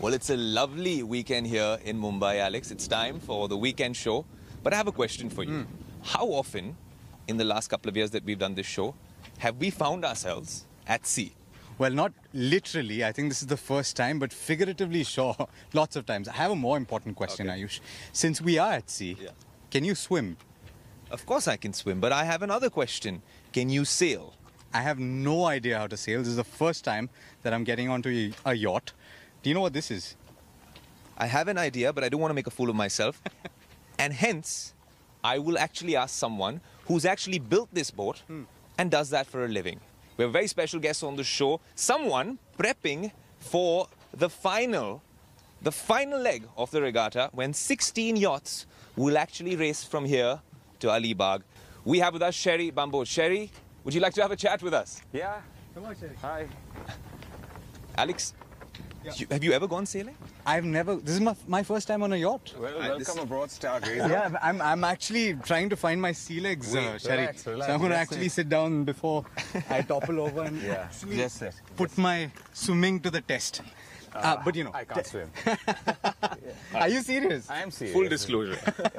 Well, it's a lovely weekend here in Mumbai, Alex. It's time for the weekend show. But I have a question for you. How often, in the last couple of years that we've done this show, have we found ourselves at sea? Well, not literally. I think this is the first time, but figuratively, sure, lots of times. I have a more important question, Ayush. Since we are at sea, can you swim? Of course I can swim, but I have another question. Can you sail? I have no idea how to sail. This is the first time that I'm getting onto a yacht. Do you know what this is? I have an idea, but I don't want to make a fool of myself. And hence, I will actually ask someone who's actually built this boat and does that for a living. We have a very special guest on the show, someone prepping for the final leg of the regatta when 16 yachts will actually race from here to Alibag. We have with us Sherry Bambo. Sherry, would you like to have a chat with us? Yeah. Come on, Sherry. Hi. Alex, have you ever gone sailing? I've never. This is my first time on a yacht. Well, welcome aboard, Stargazer. Yeah, I'm actually trying to find my sea legs, Sherry. Relax, so I'm going to actually sit down before I topple over and put my swimming to the test. But you know, I can't swim. Are you serious? I am serious. Full disclosure.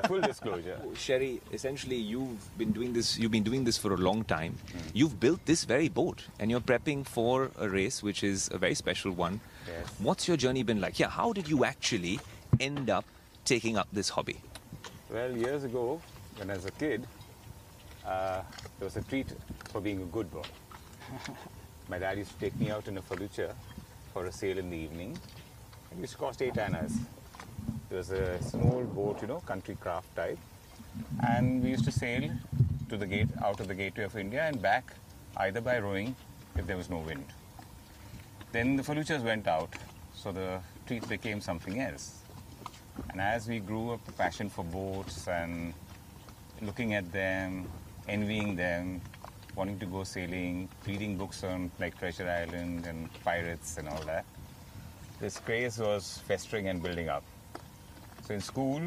Full disclosure. Sherry, essentially you've been doing this for a long time. You've built this very boat and you're prepping for a race which is a very special one. Yes. What's your journey been like? Yeah, how did you actually end up taking up this hobby? Well, years ago, when I was a kid, there was a treat for being a good boy. My dad used to take me out in a felucca for a sail in the evening. It used to cost 8 annas. It was a small boat, you know, country craft type. And we used to sail to the gate, out of the gateway of India and back either by rowing if there was no wind. Then the feluccas went out, so the treat became something else. And as we grew up, a passion for boats and looking at them, envying them, wanting to go sailing, reading books on like Treasure Island and pirates and all that, this craze was festering and building up. So in school,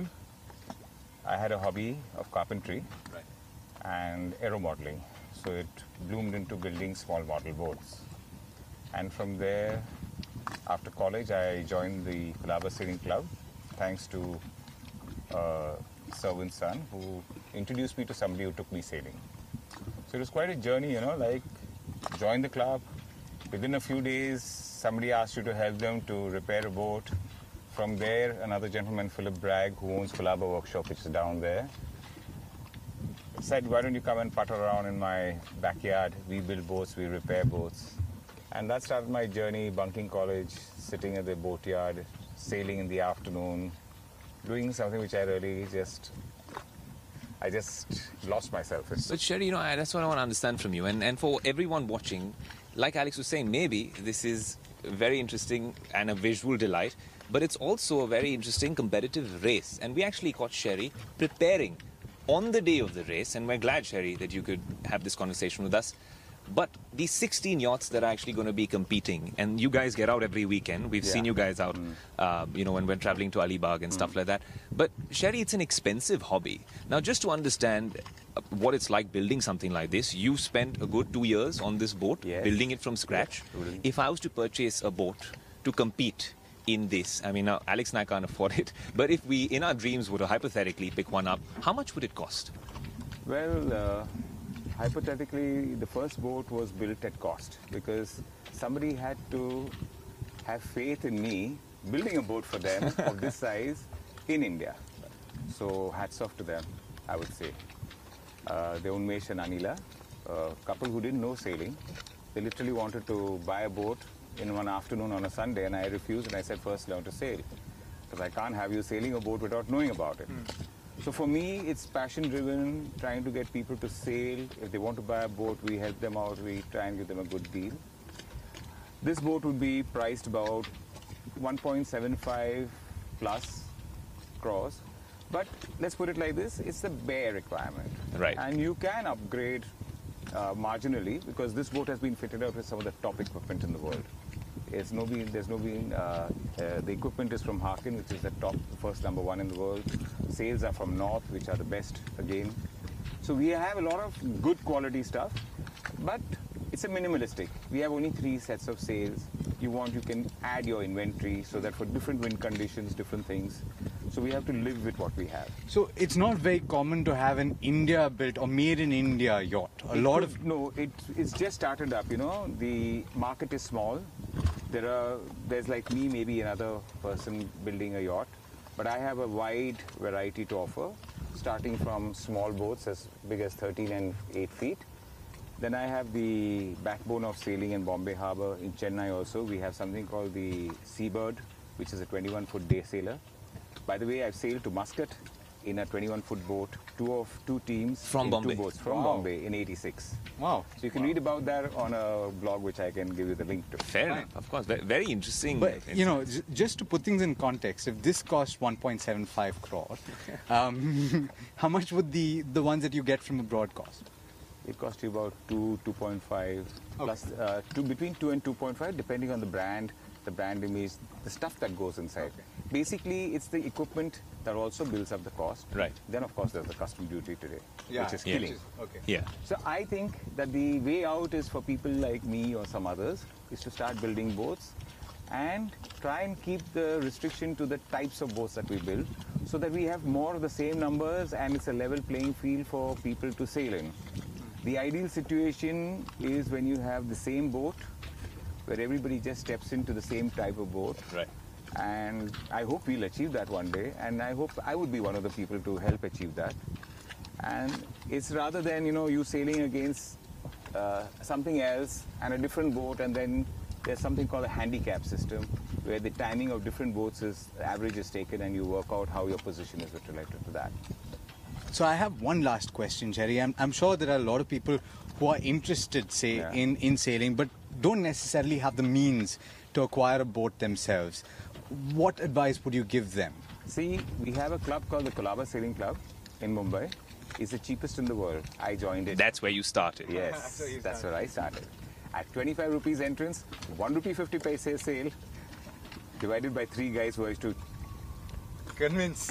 I had a hobby of carpentry and aeromodeling. So it bloomed into building small model boats. And from there, after college, I joined the Colaba Sailing Club, thanks to a servant's son who introduced me to somebody who took me sailing. So it was quite a journey, you know, like join the club. Within a few days, somebody asked you to help them to repair a boat. From there, another gentleman, Philip Bragg, who owns Colaba Workshop, which is down there, said, why don't you come and putter around in my backyard? We build boats, we repair boats. And that started my journey, bunking college, sitting at the boatyard, sailing in the afternoon, doing something which I really just lost myself in. But Sherry, you know, that's what I want to understand from you. And for everyone watching, like Alex was saying, maybe this is very interesting and a visual delight, but it's also a very interesting competitive race. And we actually caught Sherry preparing on the day of the race, and we're glad, Sherry, that you could have this conversation with us. But these 16 yachts that are actually going to be competing, and you guys get out every weekend. We've seen you guys out, you know, when we're traveling to Alibag and stuff like that. But Sherry, it's an expensive hobby. Now, just to understand what it's like building something like this, you've spent a good 2 years on this boat, building it from scratch. If I was to purchase a boat to compete in this, I mean, now Alex and I can't afford it, but if we, in our dreams, were to hypothetically pick one up, how much would it cost? Well, hypothetically, the first boat was built at cost because somebody had to have faith in me building a boat for them of this size in India. So hats off to them, I would say. The Unmesh and Anila, a couple who didn't know sailing, they literally wanted to buy a boat in one afternoon on a Sunday, and I refused, and I said, first learn to sail, because I can't have you sailing a boat without knowing about it. So for me, it's passion-driven, trying to get people to sail. If they want to buy a boat, we help them out. We try and give them a good deal. This boat would be priced about 1.75 plus crores. But let's put it like this, it's the bare requirement. Right. And you can upgrade marginally because this boat has been fitted out with some of the top equipment in the world. There's no being, the equipment is from Harkin, which is the top, first #1 in the world. Sails are from North, which are the best again. So we have a lot of good quality stuff, but it's a minimalistic. We have only 3 sets of sails. you can add your inventory so that for different wind conditions, different things. So we have to live with what we have. So it's not very common to have an India-built or made-in-India yacht. No, it's just started up. The market is small. There's like me, maybe another person building a yacht, but I have a wide variety to offer, starting from small boats as big as 13 and 8 feet. Then I have the backbone of sailing in Bombay Harbour. In Chennai also, we have something called the Seabird, which is a 21-foot day sailor. By the way, I've sailed to Muscat in a 21-foot boat, two teams from Bombay. 2 boats from Bombay in '86. Wow. So you can read about that on a blog, which I can give you the link to. Fair enough, of course. Very interesting. But, just to put things in context, if this cost 1.75 crore, how much would the ones that you get from abroad cost? It costs you about 2.5, plus between 2 and 2.5, depending on the brand image, the stuff that goes inside. Okay. Basically, it's the equipment that also builds up the cost. Right. Then, of course, there's the custom duty today, which is killing. Okay. Yeah. So I think that the way out is for people like me or some others is to start building boats and try and keep the restriction to the types of boats that we build so that we have more of the same numbers and it's a level playing field for people to sail in. The ideal situation is when you have the same boat where everybody just steps into the same type of boat. Right. And I hope we'll achieve that one day, and I hope I would be one of the people to help achieve that. And it's rather than, you sailing against something else and a different boat, and then there's something called a handicap system where the timing of different boats the average is taken and you work out how your position is with related to that. So I have one last question, Jerry. I'm sure there are a lot of people who are interested, say, in sailing, but don't necessarily have the means to acquire a boat themselves. What advice would you give them? See, we have a club called the Colaba Sailing Club in Mumbai. It's the cheapest in the world. I joined it. That's where you started. Yes, that's where I started. At 25 rupees entrance, 1 rupee 50 paise sale, divided by 3 guys who are to convince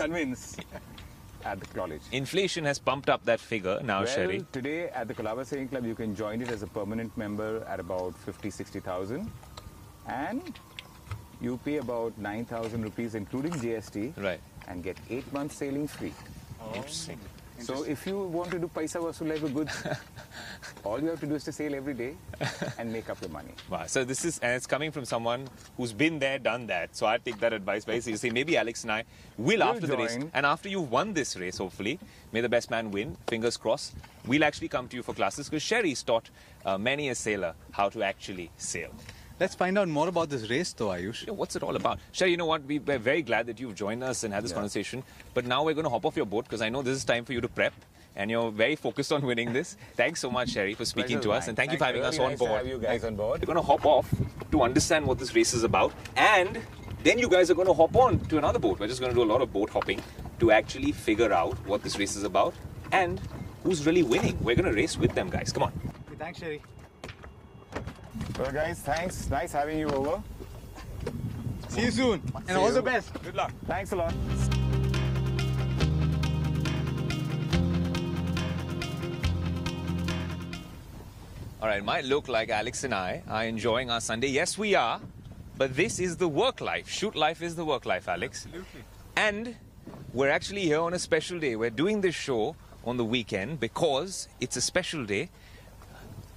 at the college. Inflation has pumped up that figure now, Well, Sherry. today at the Colaba Sailing Club, you can join it as a permanent member at about 50,000-60,000, and you pay about 9,000 rupees, including GST, Right. and get 8 months sailing free. Interesting. So if you want to do paisa vasool like a good, all you have to do is to sail every day and make up your money. Wow. So it's coming from someone who's been there, done that. So I take that advice very seriously. Maybe Alex and I will after the race. join. And after you've won this race, hopefully, may the best man win, fingers crossed, we'll actually come to you for classes because Sherry's taught many a sailor how to actually sail. Let's find out more about this race, though, Ayush. Yeah, what's it all about? Sherry, you know what? We're very glad that you've joined us and had this conversation. But now we're going to hop off your boat because I know this is time for you to prep. And you're very focused on winning this. Thanks so much, Sherry, for speaking to us. And thank you for having us on board. Nice to have you guys on board. We're going to hop off to understand what this race is about. And then you guys are going to hop on to another boat. We're just going to do a lot of boat hopping to actually figure out what this race is about and who's really winning. We're going to race with them, guys. Come on. Thanks, Sherry. Well, guys, thanks. Nice having you over. See you soon. And all the best. Good luck. Thanks a lot. All right, it might look like Alex and I are enjoying our Sunday. Yes, we are. But this is the work life. Shoot life is the work life, Alex. Absolutely. And we're actually here on a special day. We're doing this show on the weekend because it's a special day.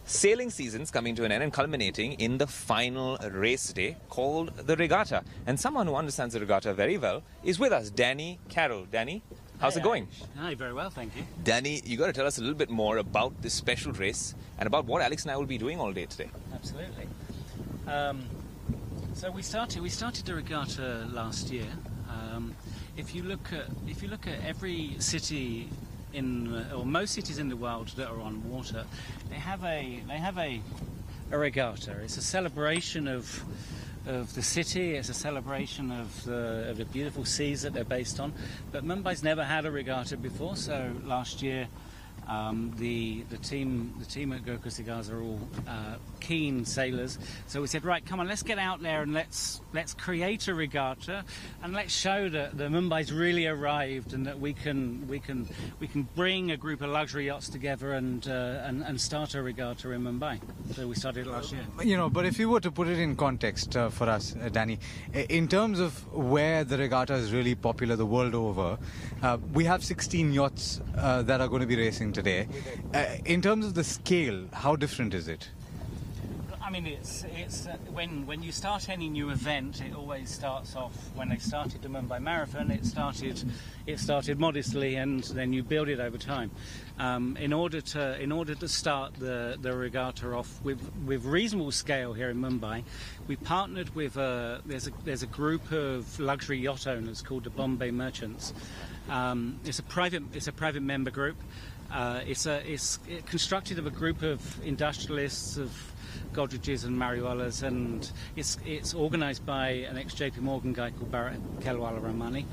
Sailing season's coming to an end and culminating in the final race day called the Regatta. And someone who understands the Regatta very well is with us, Danny Carroll. Danny, how's it going? Hi, very well, thank you. Danny, you got to tell us a little bit more about this special race and about what Alex and I will be doing all day today. Absolutely. So we started the regatta last year. If you look at every city or most cities in the world that are on water, they have a regatta. It's a celebration of the city. It's a celebration of the beautiful seas that they're based on. But Mumbai's never had a regatta before, so last year The team at Gurkha Cigars are all keen sailors, so we said, right, come on, let's get out there and let's create a regatta, and let's show that the Mumbai's really arrived, and that we can bring a group of luxury yachts together and start a regatta in Mumbai. So we started it last year. You know, but if you were to put it in context for us, Danny, in terms of where the regatta is really popular the world over, we have 16 yachts that are going to be racing today. In terms of the scale, how different is it? I mean, it's when you start any new event, it always starts off. When they started the Mumbai Marathon, it started modestly, and then you build it over time. In order to start the regatta off with reasonable scale here in Mumbai, we partnered with there's a group of luxury yacht owners called the Bombay Merchants. It's a private member group. It's constructed of a group of industrialists, of Godreges and Mariwalas, and it's organised by an ex-JP Morgan guy called Bharat Kelwala Ramani.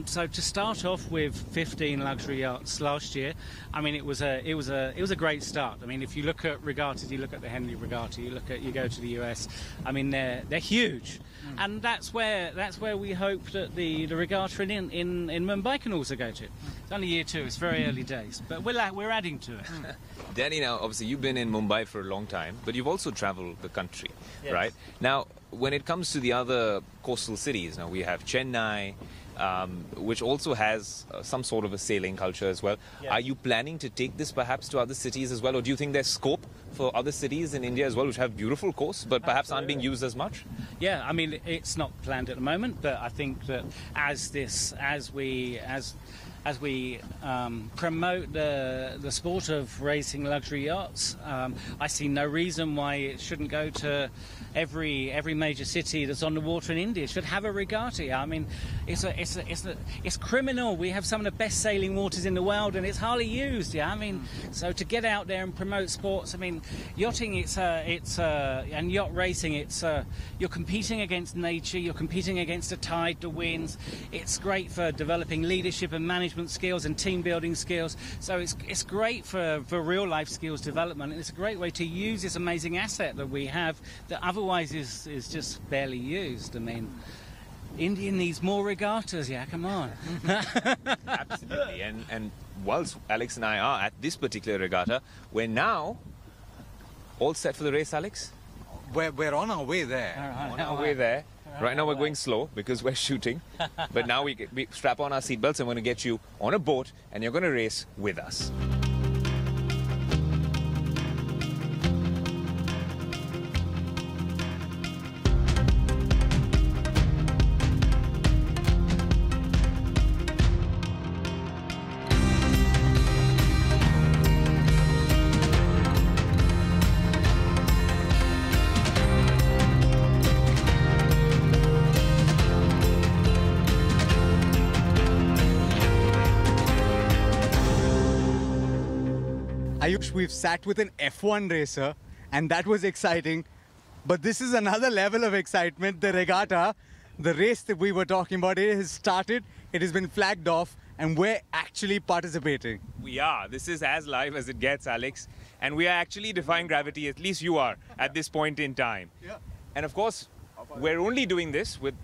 So to start off with 15 luxury yachts last year, I mean, it was a great start. I mean, if you look at regattas, you look at the Henley Regatta, you go to the US. I mean, they're huge, and that's where we hope that the regatta in Mumbai can also go to. It's only year 2; it's very early days, but we're adding to it. Danny, now obviously you've been in Mumbai for a long time, but you've also traveled the country, Yes. right? Now, when it comes to the other coastal cities, now we have Chennai, which also has some sort of a sailing culture as well. Yes. Are you planning to take this perhaps to other cities as well, or do you think there's scope for other cities in India as well, which have beautiful coasts, but perhaps aren't being used as much? Yeah, I mean, it's not planned at the moment, but I think that as we promote the sport of racing luxury yachts, I see no reason why it shouldn't go to every major city that's on the water in India. It should have a regatta. I mean, it's criminal. We have some of the best sailing waters in the world, and it's hardly used. Yeah, I mean, so to get out there and promote sports, I mean, yachting, and yacht racing, you're competing against nature. You're competing against the tide, the winds. It's great for developing leadership and management skills and team building skills. So it's great for real life skills development, and it's a great way to use this amazing asset that we have that otherwise is just barely used. I mean, India needs more regattas. Yeah, come on. Absolutely. And whilst Alex and I are at this particular regatta, we're now all set for the race, Alex? We're on our way there. On our way there. Right now we're going slow because we're shooting, but now we strap on our seatbelts and we're going to get you on a boat and you're going to race with us. Ayush, we've sat with an F1 racer, and that was exciting. But this is another level of excitement. The regatta, the race that we were talking about, it has started, it has been flagged off, and we're actually participating. We are. This is as live as it gets, Alex. And we are actually defying gravity, at least you are, at this point in time. Yeah. And of course, we're only doing this with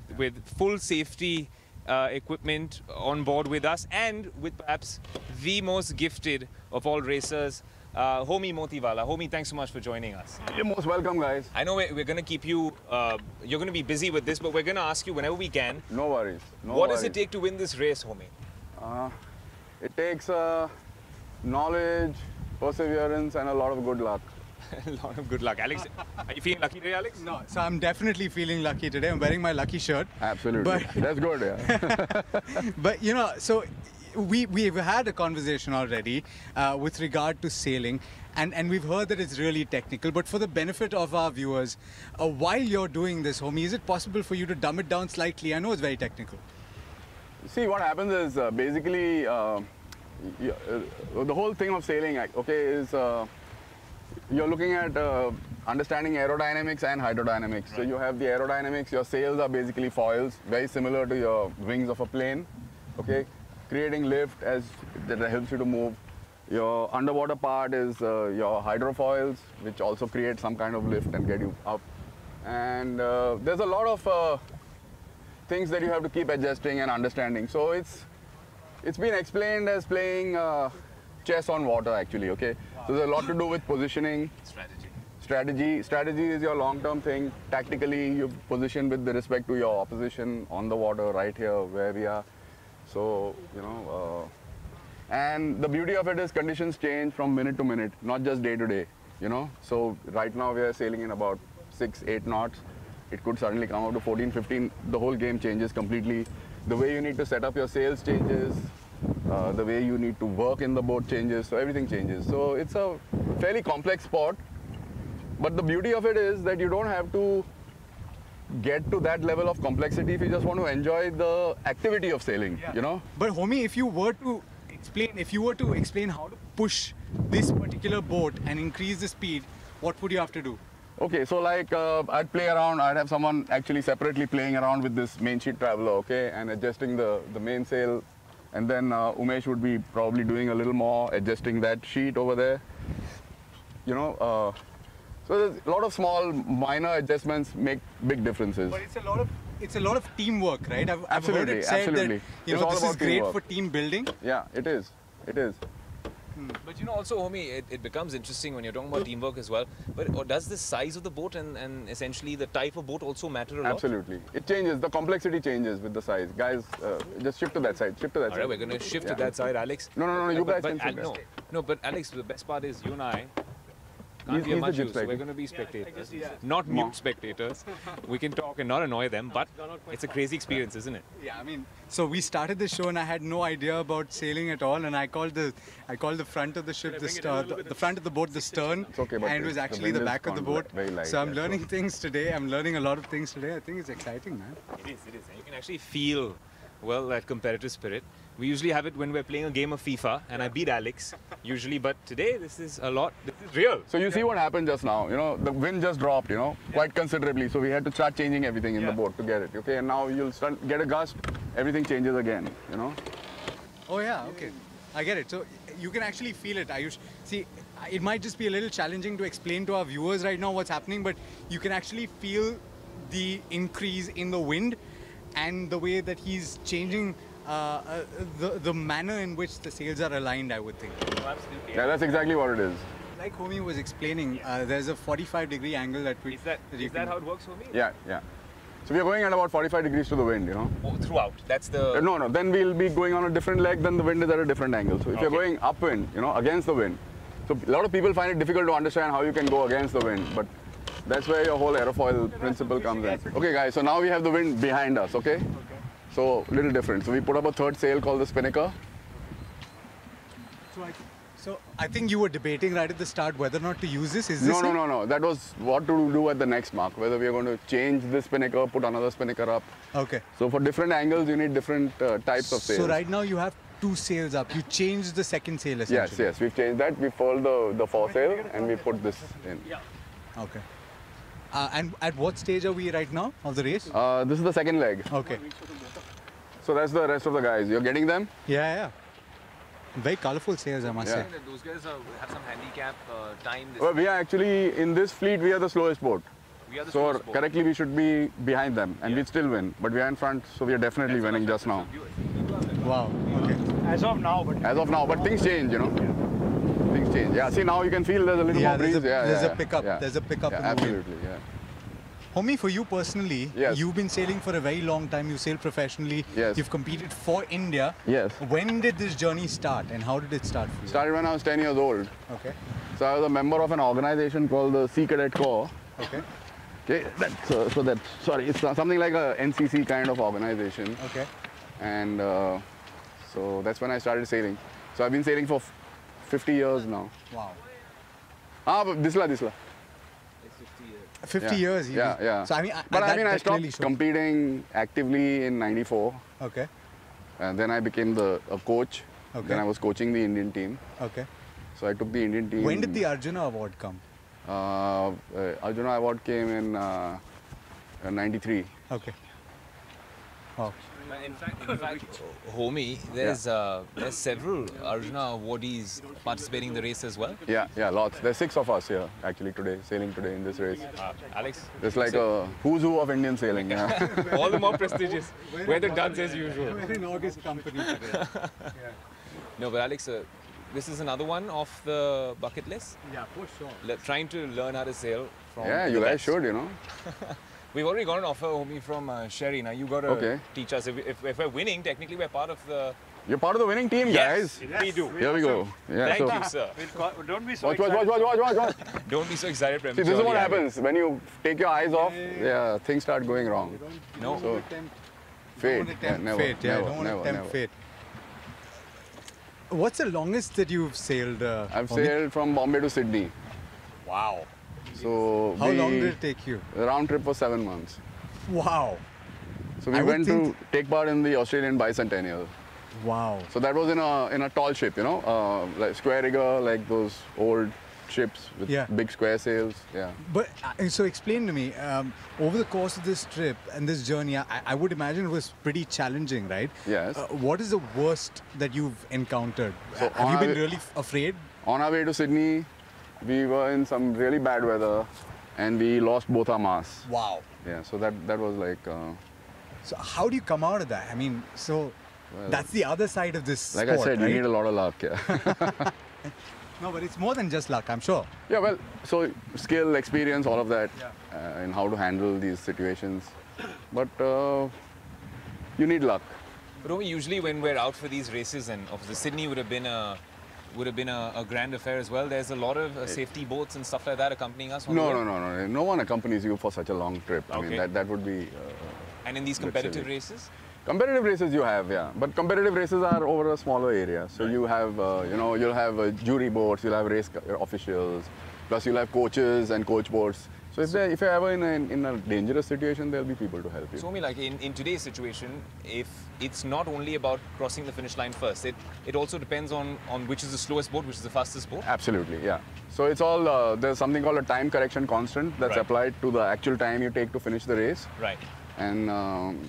full safety equipment on board with us, and with perhaps the most gifted of all racers, Homi Motivala. Homi, thanks so much for joining us. You're most welcome, guys. I know we're going to keep you, you're going to be busy with this, but we're going to ask you whenever we can. No worries. What does it take to win this race, Homi? It takes knowledge, perseverance, and a lot of good luck. A lot of good luck. Alex, are you feeling lucky today, Alex? No, so I'm definitely feeling lucky today. I'm wearing my lucky shirt. Absolutely. But That's good, yeah. But, you know, so we've had a conversation already with regard to sailing, and we've heard that it's really technical. But for the benefit of our viewers, while you're doing this, Homi, is it possible for you to dumb it down slightly? I know it's very technical. See, what happens is basically the whole thing of sailing, okay, is you're looking at understanding aerodynamics and hydrodynamics. Right. So you have the aerodynamics, your sails are basically foils, very similar to your wings of a plane, okay, creating lift that helps you to move. Your underwater part is your hydrofoils, which also create some kind of lift and get you up. And there's a lot of things that you have to keep adjusting and understanding. So it's been explained as playing chess on water, actually. Okay, wow. So there's a lot to do with positioning. Strategy is your long-term thing. Tactically, you position with the respect to your opposition on the water, right here where we are. So and the beauty of it is conditions change from minute to minute, not just day to day. So right now we are sailing in about 6-8 knots. It could suddenly come up to 14-15. The whole game changes completely. The way you need to set up your sails changes. The way you need to work in the boat changes. So everything changes. So it's a fairly complex sport. But the beauty of it is that you don't have to get to that level of complexity if you just want to enjoy the activity of sailing, But Homi, if you were to explain how to push this particular boat and increase the speed, what would you have to do? Okay, so like I'd play around, I'd have someone actually separately playing around with this main sheet traveler, okay, and adjusting the mainsail, and then Umesh would be probably doing a little more, adjusting that sheet over there, so there's a lot of small minor adjustments make big differences. But it's a lot of teamwork, right? I've heard it said absolutely. that this is great for team building. Yeah, it is. But also, Homi, it becomes interesting when you're talking about teamwork as well. But does the size of the boat and essentially the type of boat also matter a lot? Absolutely. It changes. The complexity changes with the size. Guys, just shift to that side. All right, we're going to shift to that side, Alex. No, you guys can shift. No, but Alex, the best part is you and I can't be much use, so we're going to be spectators. Not mute spectators. We can talk and not annoy them, but it's a crazy experience, isn't it? Yeah, I mean, so we started the show and I had no idea about sailing at all, and I called the front of the ship the front of the boat the stern, okay, and it was actually the back of the boat. So I'm learning things today. I'm learning a lot of things today. I think it's exciting, man. It is. And you can actually feel, that competitive spirit. We usually have it when we're playing a game of FIFA, and I beat Alex, usually, but today this is real. So you see what happened just now, the wind just dropped, quite considerably, so we had to start changing everything in the boat to get it, okay, and now you'll get a gust, everything changes again, Oh yeah, okay, I get it. So you can actually feel it. See, it might just be a little challenging to explain to our viewers right now what's happening, but you can actually feel the increase in the wind and the way that he's changing the manner in which the sails are aligned, I would think. Absolutely. Yeah, that's exactly what it is. Like Homi was explaining, there's a 45-degree angle that we... Is that how it works, Homi? Yeah. So we are going at about 45 degrees to the wind, Oh, throughout? That's the... No, then we'll be going on a different leg, then the wind is at a different angle. So if you're going upwind, against the wind. So a lot of people find it difficult to understand how you can go against the wind, but that's where your whole aerofoil principle comes in. Okay guys, so now we have the wind behind us, okay? So, little different. So, we put up a third sail called the spinnaker. So, I think you were debating right at the start whether or not to use this. No. That was what to do at the next mark. Whether we are going to change this spinnaker, put another spinnaker up. Okay. So, for different angles, you need different types of sails. So, right now you have 2 sails up. You changed the second sail essentially. Yes. We've changed that. We furled the foresail and we put this in. Yeah. Okay. And at what stage are we right now of the race? This is the second leg. Okay. So that's the rest of the guys. You're getting them? Yeah. Very colorful sails, I must say. Those guys have some handicap time. Well, we are actually, in this fleet, we are the slowest boat. So correctly, we should be behind them and we'd still win. But we are in front, so we are definitely winning just now. Wow, okay. As of now, but things change, Things change. Yeah, see, now you can feel there's a little more breeze. There's a pickup. There's a pickup in the wind. Absolutely, yeah. Homi, for you personally, yes. You've been sailing for a very long time. You sail professionally. Yes. You've competed for India. Yes. When did this journey start and how did it start for you? Started when I was 10 years old. Okay. So I was a member of an organization called the Sea Cadet Corps. Okay. Okay, it's something like a NCC kind of organization. Okay. And so that's when I started sailing. So I've been sailing for 50 years now. Wow. But Disla. 50 years. Yeah. So I stopped competing actively in '94. Okay. And then I became a coach. Okay. Then I was coaching the Indian team. Okay. So I took the Indian team. When did the Arjuna Award come? Arjuna Award came in '93. Okay. Wow. In fact, Homi, there's several Arjuna awardees participating in the race as well. Yeah, lots. There's 6 of us here actually today, sailing today in this race. Alex? It's like a who's who of Indian sailing. Yeah. All the more prestigious. We're the duds as usual. We're in August company today. No, but Alex, this is another one off the bucket list. Yeah, for sure. Trying to learn how to sail from Yeah, the you guys best. should, you know. We've already got an offer, Homi, from Sherry. Now you got to teach us. If we're winning, technically we're part of the... You're part of the winning team, Yes, guys. we do. Here we go. Yeah, Thank you, sir. Don't be so Watch. Don't be so excited, Prem. See, this is what Surely, happens when you take your eyes off. Yeah, things start going wrong. No. So, fate. Yeah, never, Don't want to tempt fate. What's the longest that you've sailed? I've Homi? sailed from Bombay to Sydney. Wow. So How long did it take you? The round trip was 7 months. Wow. So we I would went to think- take part in the Australian bicentennial. Wow. So that was in a tall ship, you know, like square rigger, like those old ships with big square sails. Yeah. But so explain to me, over the course of this trip and this journey, I would imagine it was pretty challenging, right? Yes. What is the worst that you've encountered? So Have you been really afraid? On our way to Sydney, we were in some really bad weather, and we lost both our masts. Wow. Yeah. So that was like. So how do you come out of that? I mean, that's the other side of this Like sport, I said, right? you need a lot of luck. Yeah. No, but it's more than just luck, I'm sure. Yeah, well, so skill, experience, all of that, and how to handle these situations. But you need luck. But Homi, usually when we're out for these races, and obviously Sydney would have been a grand affair as well. There's a lot of safety boats and stuff like that accompanying us. On the way. No. No one accompanies you for such a long trip. I mean, that would be. And in these competitive races? Competitive races you have, yeah. But competitive races are over a smaller area. So you have, you'll have jury boats, you'll have race officials, plus you'll have coaches and coach boats. So if you're ever in a dangerous situation, there'll be people to help you. So, Homi, like in today's situation, if it's not only about crossing the finish line first, it also depends on which is the slowest boat, which is the fastest boat? Absolutely, yeah. So it's all, there's something called a time correction constant that's applied to the actual time you take to finish the race. Right. And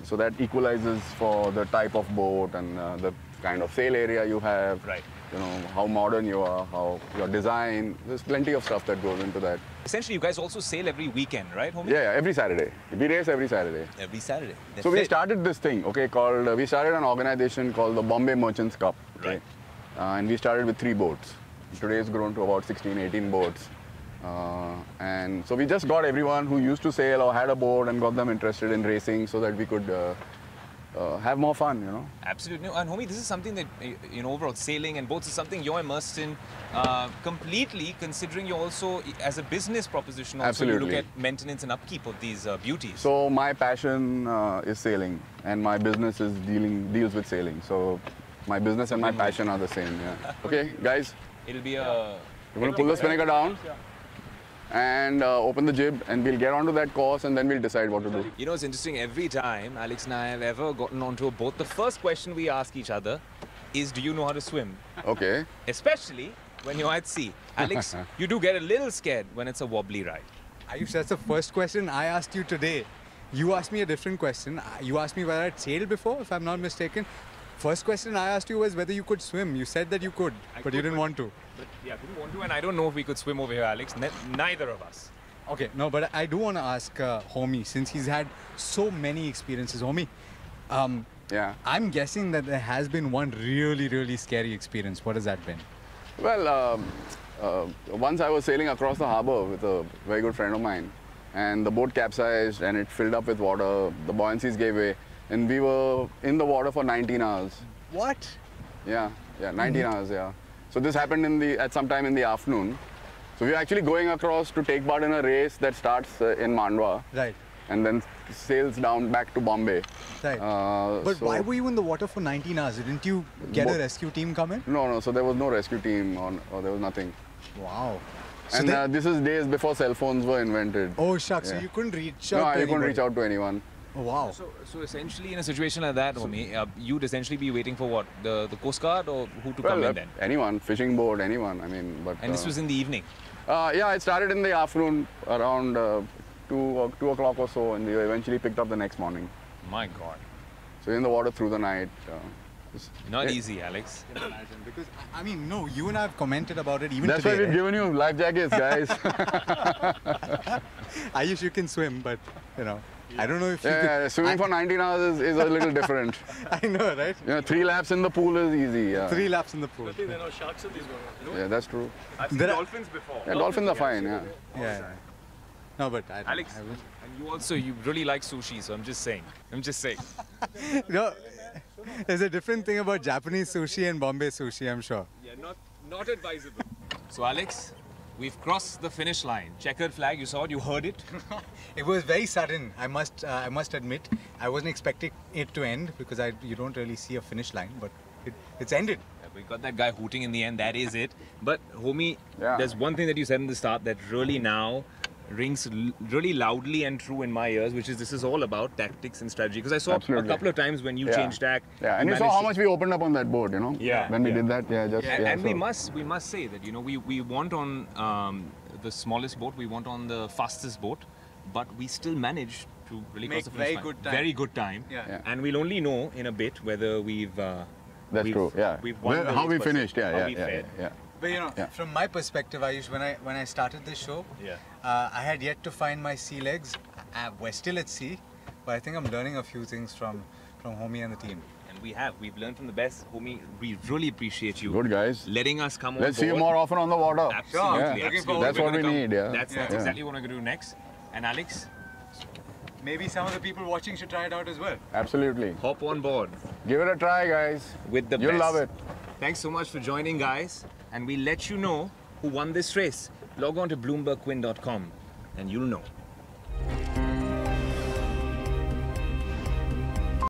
so that equalizes for the type of boat and the kind of sail area you have. Right. You know, how modern you are, how your design. There's plenty of stuff that goes into that. Essentially, you guys also sail every weekend, right, Homi? Yeah, every Saturday. We race every Saturday. Every Saturday. So we started this thing, okay, called, we started an organization called the Bombay Merchants Cup. Okay? Right. And we started with 3 boats. Today it's grown to about 16, 18 boats. And so we just got everyone who used to sail or had a boat and got them interested in racing so that we could have more fun, you know. Absolutely. And Homi, this is something that, overall sailing and boats is something you're immersed in completely, considering you're also, as a business proposition, also you look at maintenance and upkeep of these beauties. So my passion is sailing and my business is deals with sailing. So my business and my passion are the same, yeah. Okay, guys. It'll be a... We're going to pull the spinnaker down and open the jib, and we'll get onto that course and then we'll decide what to do. You know, it's interesting, every time Alex and I have ever gotten onto a boat, the first question we ask each other is, do you know how to swim? Okay. Especially when you're at sea. Alex, you do get a little scared when it's a wobbly ride. Ayush, that's the first question I asked you today. You asked me a different question. You asked me whether I'd sailed before, if I'm not mistaken. First question I asked you was whether you could swim. You said that you could, but you didn't want to. But yeah, I didn't want to, and I don't know if we could swim over here, Alex. Neither of us. Okay, no, but I do want to ask Homi, since he's had so many experiences. Homi, yeah. I'm guessing that there has been one really, really scary experience. What has that been? Well, once I was sailing across the harbor with a very good friend of mine, and the boat capsized and it filled up with water. The buoyancies gave way, and we were in the water for 19 hours. What? Yeah, 19 hours, yeah. So this happened at some time in the afternoon. So we were actually going across to take part in a race that starts in Mandwa. Right. And then sails down back to Bombay. Right. But why were you in the water for 19 hours? Didn't you get a rescue team come in? No. So there was no rescue team or there was nothing. Wow. So And this is days before cell phones were invented. Oh, shucks. Yeah. So you couldn't reach out to No, you anybody. couldn't reach out to anyone. Oh, wow. So essentially, in a situation like that, Homi, you'd essentially be waiting for what? The Coast Guard or who to come in then? Anyone, fishing boat, anyone. I mean, but. And this was in the evening? Yeah, it started in the afternoon around 2 o'clock or so, and we eventually picked up the next morning. My God. So in the water through the night. Not easy, Alex. Because I mean, no, you and I have commented about it even That's today. why we've right? given you life jackets, guys. Ayush, you can swim, but you know, I don't know if you Yeah, swimming for 19 hours is a little different. I know, right? 3 laps in the pool is easy. Yeah, 3 laps in the pool. There are no sharks in these waters. yeah, that's true. I've seen There are- dolphins before. Yeah, dolphins are fine. Yeah. Yeah. No, but I don't. Alex, and you really like sushi, so I'm just saying. No, there's a different thing about Japanese sushi and Bombay sushi, I'm sure. Yeah, not advisable. So Alex, we've crossed the finish line. Checkered flag, you saw it, you heard it. It was very sudden. I must admit, I wasn't expecting it to end because you don't really see a finish line, but it's ended. We got that guy hooting in the end, that is it. But Homi, Yeah. there's one thing that you said in the start that really now rings really loudly and true in my ears, which is this is all about tactics and strategy. Because I saw Absolutely. a couple of times when you Yeah. changed tack. Yeah, and you saw managed how to- much we opened up on that board, Yeah, when we yeah. did that. Yeah, just And, yeah. and so- we must say that we want on the smallest boat, we want on the fastest boat, but we still managed to really Make cross the finish very line. good time. Very good time. Yeah. Yeah. And we'll only know in a bit whether That's we've- true. Yeah. we've won the How race we per se, finished. Yeah, how yeah, we yeah, fared. yeah. But you know, Yeah. from my perspective, Ayush, when I started this show, Yeah. I had yet to find my sea legs. We're still at sea, but I think I'm learning a few things from Homi and the team. And we've learned from the best. Homi, we really appreciate you Good guys. letting us come on Let's board. see you more often on the water. Absolutely, Yeah. absolutely. That's We're what we gonna need. Yeah. That's Yeah. exactly what we're going to do next. And Alex, Maybe some of the people watching should try it out as well. Absolutely. hop on board Give it a try, guys. with the You'll best. love it. Thanks so much for joining, guys. And we'll let you know who won this race. Log on to bloombergquin.com and you'll know.